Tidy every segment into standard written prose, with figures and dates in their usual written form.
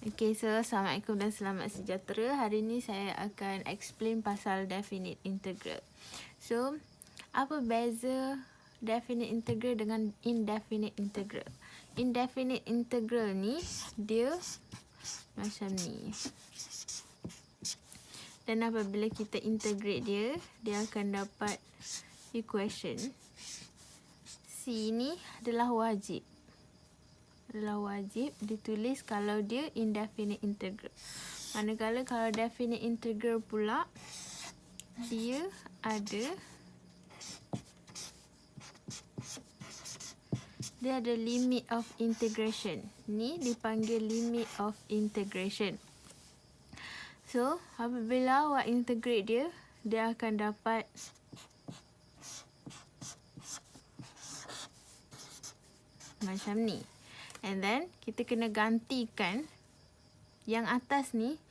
Okay, so Assalamualaikum dan selamat sejahtera. Hari ini saya akan explain pasal definite integral. So, apa beza definite integral dengan indefinite integral? Indefinite integral ni dia macam ni. Dan apabila kita integrate dia, dia akan dapat equation. C ni adalah wajib ditulis kalau dia indefinite integral. Manakala kalau definite integral pula, dia ada limit of integration. Ni dipanggil limit of integration. So, apabila awak integrate dia, dia akan dapat macam ni. And then, kita kena gantikan yang atas ni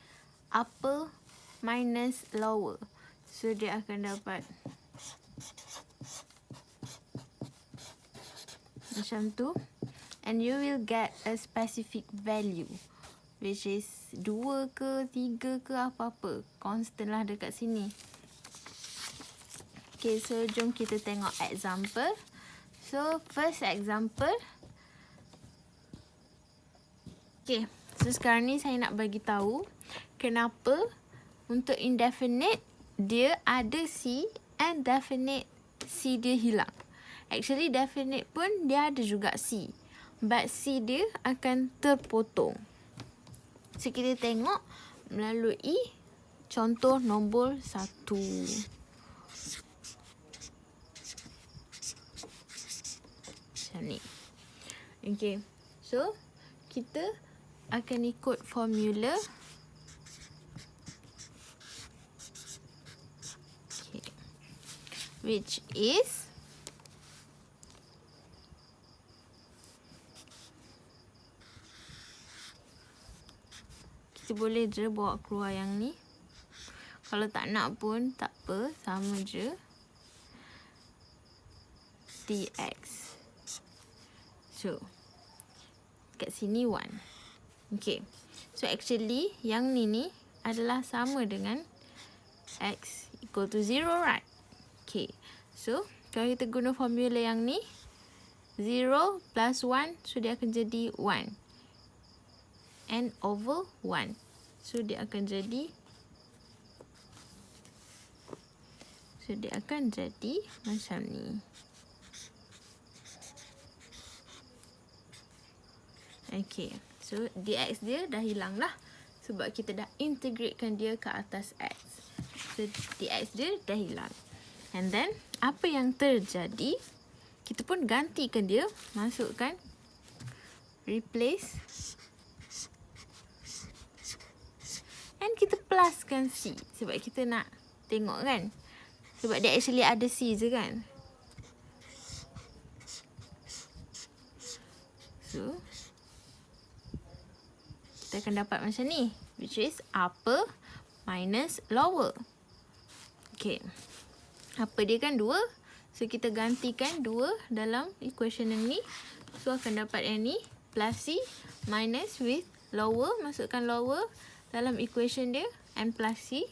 upper minus lower. So, dia akan dapat macam tu. And you will get a specific value. Which is 2 ke, 3 ke, apa-apa. Constant lah dekat sini. Okay, so jom kita tengok example. So, first example. Okay, so sekarang ni saya nak bagi tahu kenapa untuk indefinite dia ada C and definite C dia hilang. Actually definite pun dia ada juga C, but C dia akan terpotong. So kita tengok melalui contoh nombor 1. Macam ni. Okay, so kita akan ikut formula. Okay. Which is kita boleh je bawa keluar yang ni. Kalau tak nak pun tak apa, sama je. Dx. So, kat sini 1. Okay. So, actually, yang ni adalah sama dengan x equal to 0, right? Okay. So, kalau kita guna formula yang ni, 0 plus 1, so dia akan jadi 1. N over 1. So, dia akan jadi macam ni. Okay. So, dx dia dah hilang lah. Sebab kita dah integratekan dia ke atas x. So, dx dia dah hilang. And then, apa yang terjadi, kita pun gantikan dia. Masukkan. Replace. And kita pluskan C. Sebab kita nak tengok kan. Sebab dia actually ada C je kan. So, kita akan dapat macam ni. Which is upper minus lower. Okay. Apa dia kan 2. So, kita gantikan 2 dalam equation yang ni. So, akan dapat yang ni. Plus C minus with lower. Masukkan lower dalam equation dia. And plus C.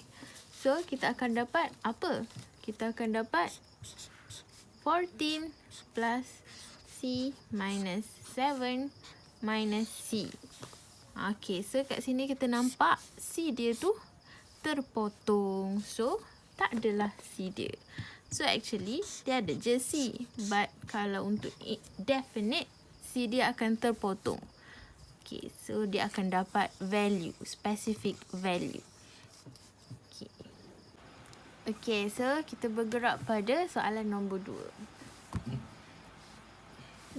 So, kita akan dapat apa? Kita akan dapat 14 plus C minus 7 minus C. Okay, so kat sini kita nampak C dia tu terpotong. So, tak adalah C dia. So, actually, dia ada je C. But, kalau untuk definite, C dia akan terpotong. Okay, so dia akan dapat value, specific value. Okay. Okay, so kita bergerak pada soalan nombor 2.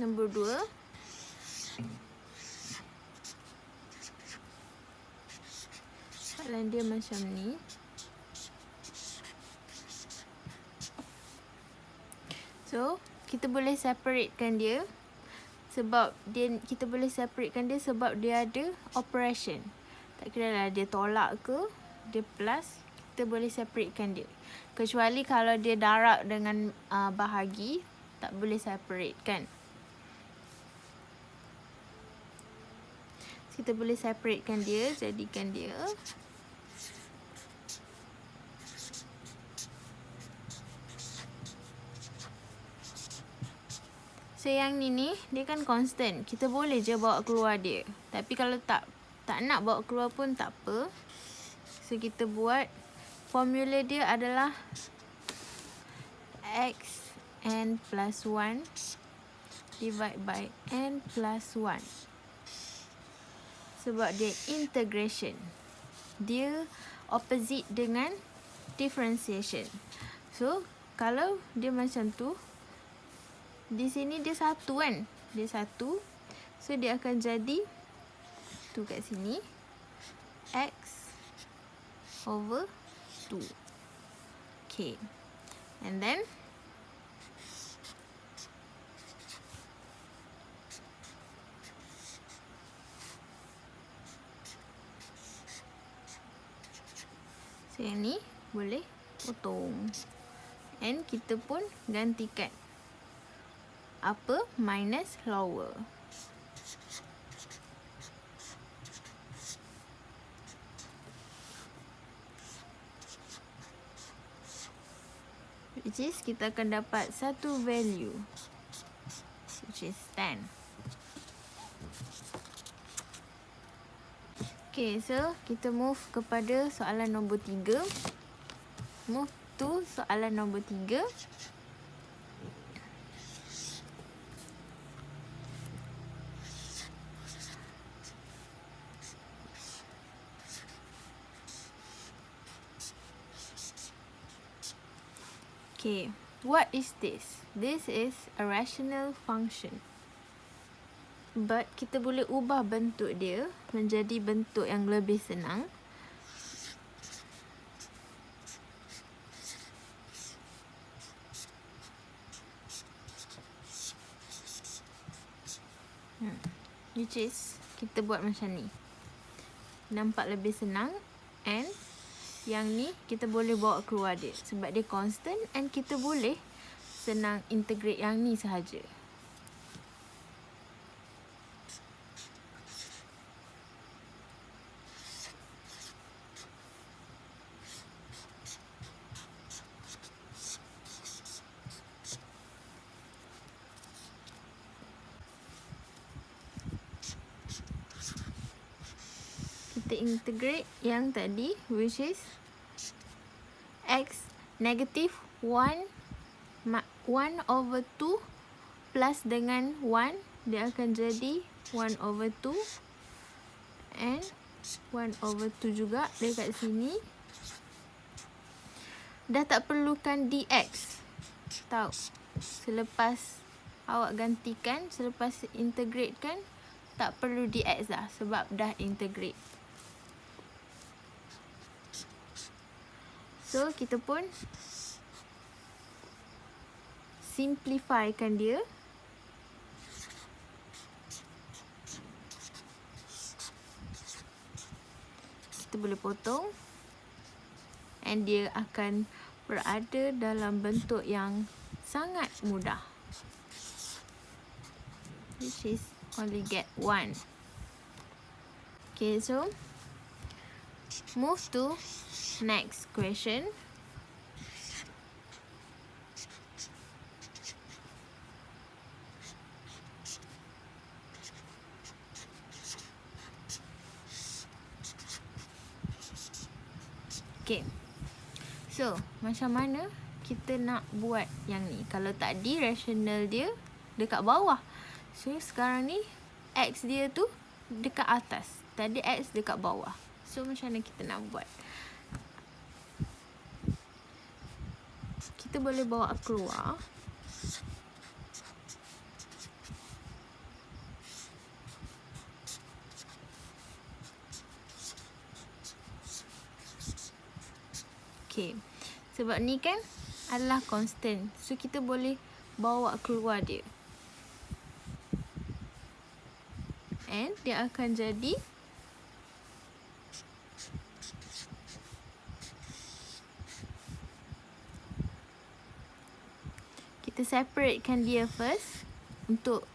Nombor 2. Soalan dia macam ni. So, kita boleh separatekan dia. Sebab kita boleh separatekan dia sebab dia ada operation. Tak kira lah dia tolak ke, dia plus, kita boleh separatekan dia. Kecuali kalau dia darab dengan bahagi, tak boleh separate kan. kita boleh separatekan dia, jadikan dia so yang ni dia kan constant. Kita boleh je bawa keluar dia. Tapi kalau tak nak bawa keluar pun tak apa. So kita buat formula dia adalah x n plus 1 divide by n plus 1. Sebab dia integration. Dia opposite dengan differentiation. So kalau dia macam tu, di sini dia satu kan? Dia satu. So dia akan jadi tu kat sini x over 2. Okay. And then so yang ni boleh potong. And kita pun gantikan upper minus lower. Which is kita akan dapat satu value, which is 10. Okay, so kita move kepada soalan nombor 3. Move to soalan nombor 3. Okay, what is this? This is a rational function. But kita boleh ubah bentuk dia menjadi bentuk yang lebih senang. Which is kita buat macam ni. Nampak lebih senang. And yang ni kita boleh bawa keluar dia sebab dia constant, and kita boleh senang integrate yang ni sahaja. Kita integrate yang tadi, which is x negative 1 over 2 plus dengan 1, dia akan jadi 1 over 2 and 1 over 2 juga dekat sini. Dah tak perlukan dx. Tahu, selepas awak gantikan, selepas integrate kan, tak perlu dx dah sebab dah integrate. So kita pun simplifykan dia. Kita boleh potong. And dia akan berada dalam bentuk yang sangat mudah. Which is only get 1. Okay, so move to next question. Okay. So, macam mana kita nak buat yang ni? Kalau tadi rational dia dekat bawah. So, sekarang ni x dia tu dekat atas. Tadi x dekat bawah. So, macam mana kita nak buat? Kita boleh bawa keluar. Okay. Sebab ni kan adalah constant. So, kita boleh bawa keluar dia. And dia akan jadi kita separatekan dia first untuk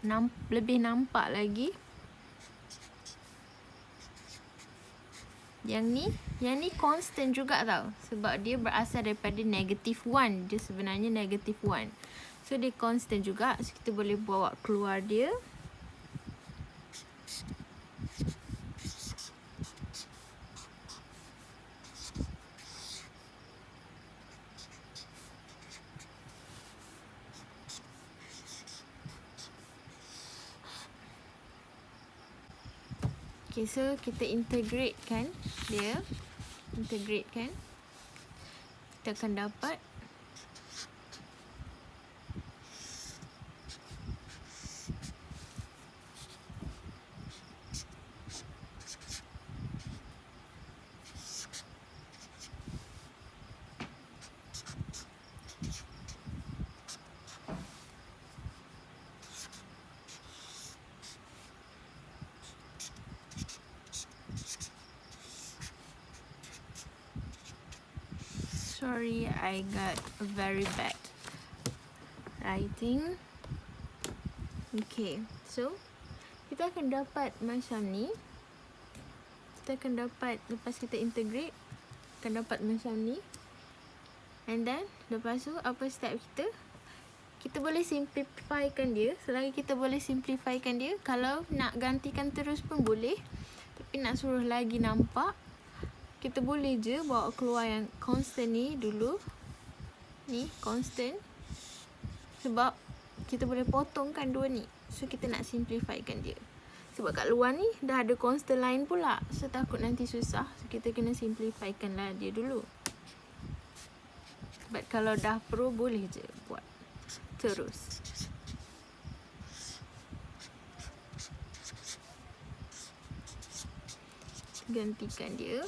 lebih nampak lagi. Yang ni constant juga tau. Sebab dia berasal daripada negative 1. Dia sebenarnya negative 1. So dia constant juga. So kita boleh bawa keluar dia. Okay, so kita integrate kan dia. Integrate kan. Kita akan dapat sorry, I got a very bad writing. Okay, so kita akan dapat macam ni. Kita akan dapat, lepas kita integrate, akan dapat macam ni. And then, lepas tu, apa step kita? Kita boleh simplifykan dia. Selagi kita boleh simplifykan dia, kalau nak gantikan terus pun boleh. Tapi nak suruh lagi nampak, kita boleh je bawa keluar yang constant ni dulu. Ni constant. Sebab kita boleh potongkan dua ni. So kita nak simplifykan dia. Sebab kat luar ni dah ada constant lain pula. So takut nanti susah. So kita kena simplifykan lah dia dulu. But kalau dah pro boleh je buat terus. Gantikan dia.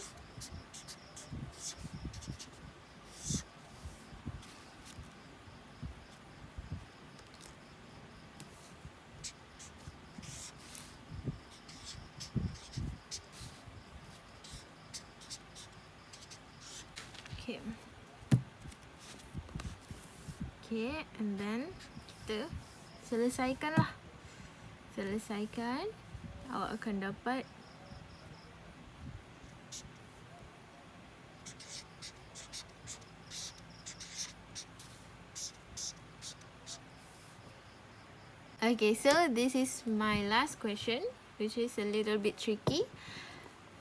Okay, and then kita selesaikan lah. Selesaikan. Awak akan dapat okay, so this is my last question, which is a little bit tricky.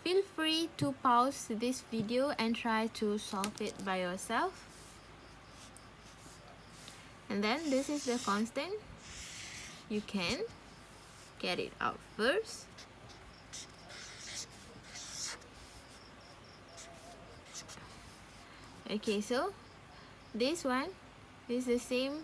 Feel free to pause this video and try to solve it by yourself. And then this is the constant. You can get it out first. Okay, so this one is the same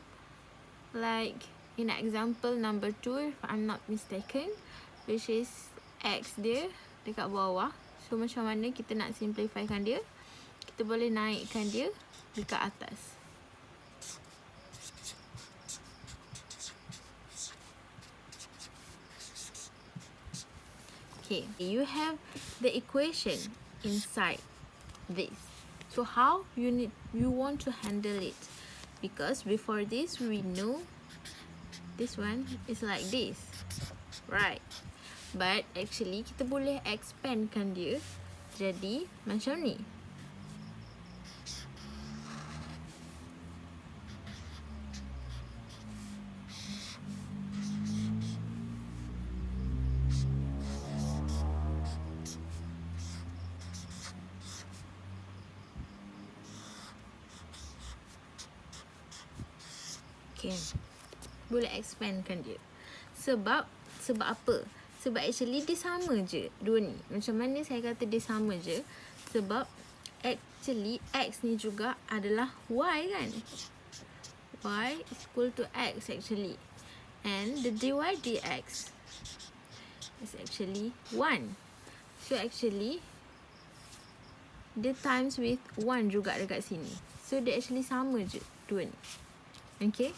like in example number 2, if I'm not mistaken, which is x dia dekat bawah. So macam mana kita nak simplifykan dia? Kita boleh naikkan dia dekat atas. Okay, you have the equation inside this. So how you want to handle it? Because before this we know this one is like this, right? But actually kita boleh expandkan dia jadi macam ni. Okay, boleh expandkan dia. Sebab apa? Sebab actually dia sama je dua ni. Macam mana saya kata dia sama je? Sebab actually x ni juga adalah y kan? Y is equal to x actually. And the dy dx is actually 1. So actually dia times with 1 juga dekat sini. So dia actually sama je dua ni. Okay.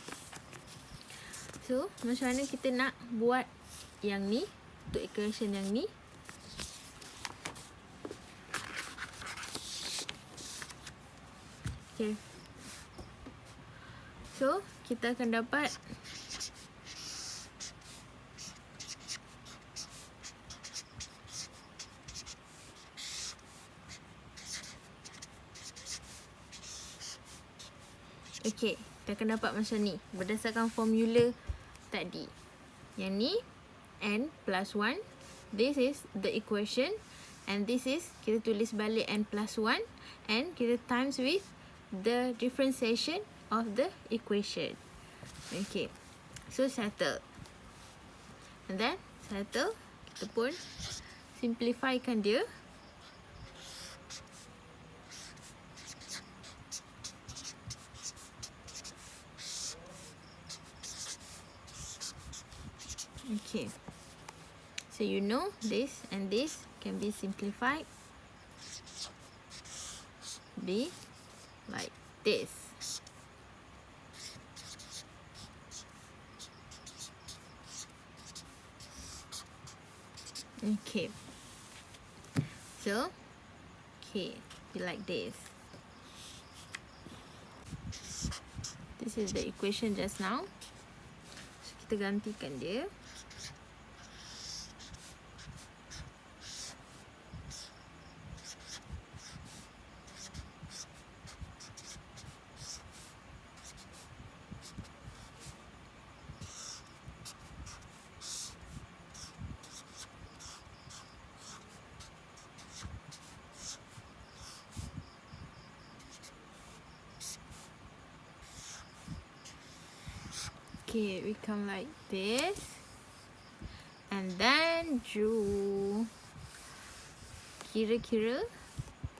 So macam mana kita nak buat yang ni untuk equation yang ni? Okay. So kita akan dapat Okay, kita akan dapat macam ni berdasarkan formula tadi. Yang ni n plus 1. This is the equation. And this is, kita tulis balik n plus 1. And kita times with the differentiation of the equation. Okay, so settle. And then settle, kita pun simplifykan dia. Okay, so you know this and this can be simplified. Be like this. Okay, so okay, be like this. This is the equation just now. So kita gantikan dia. Okay, we come like this. And then draw. Kira-kira,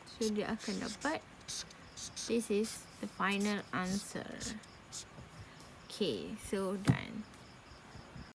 so dia akan dapat. This is the final answer. Okay, so done.